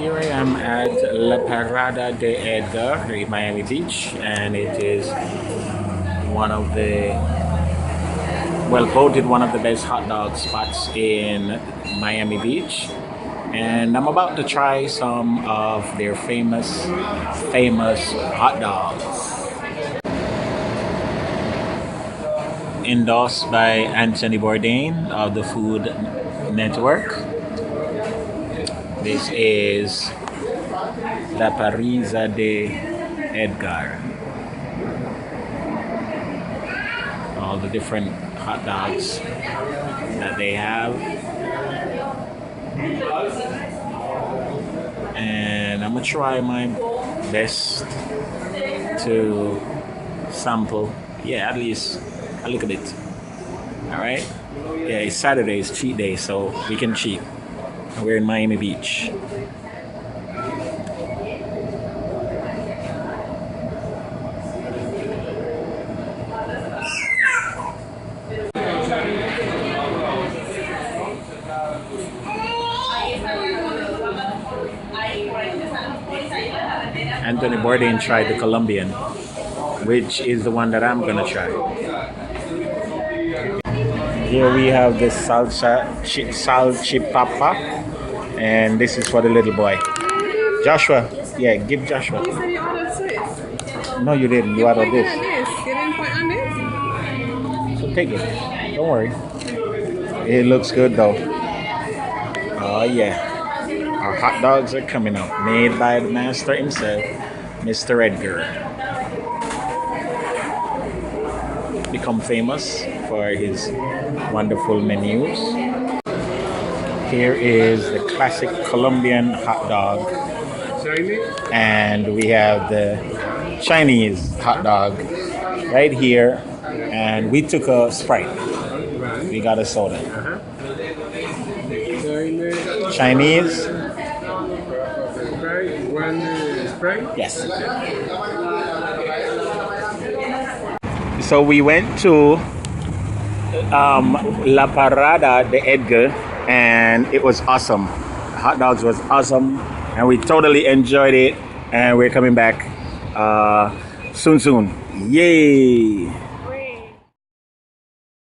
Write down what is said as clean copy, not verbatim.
Here I am at La Parrada de Edgar in Miami Beach, and it is one of the, well, voted one of the best hot dog spots in Miami Beach. And I'm about to try some of their famous hot dogs. Endorsed by Anthony Bourdain of the Food Network. This is La Parrada de Edgar. All the different hot dogs that they have. And I'm gonna try my best to sample, at least a little bit. Alright? Yeah, it's Saturday, it's cheat day, so we can cheat. We're in Miami Beach. Anthony Bourdain tried the Colombian, which is the one that I'm gonna try. Here we have the salchipapa, and this is for the little boy. Joshua, yeah, give Joshua. You said you ordered sweets. No, you didn't. You ordered this. You didn't point on this? So take it. Don't worry. It looks good though. Oh yeah. Our hot dogs are coming out, made by the master himself, Mr. Edgar. Become famous for his wonderful menus. Here is the classic Colombian hot dog. And we have the Chinese hot dog right here. And we took a Sprite. We got a soda. Chinese. One Sprite? Yes. So we went to La Parrada de Edgar, and it was awesome. Hot dogs was awesome, and we totally enjoyed it. And we're coming back soon. Yay!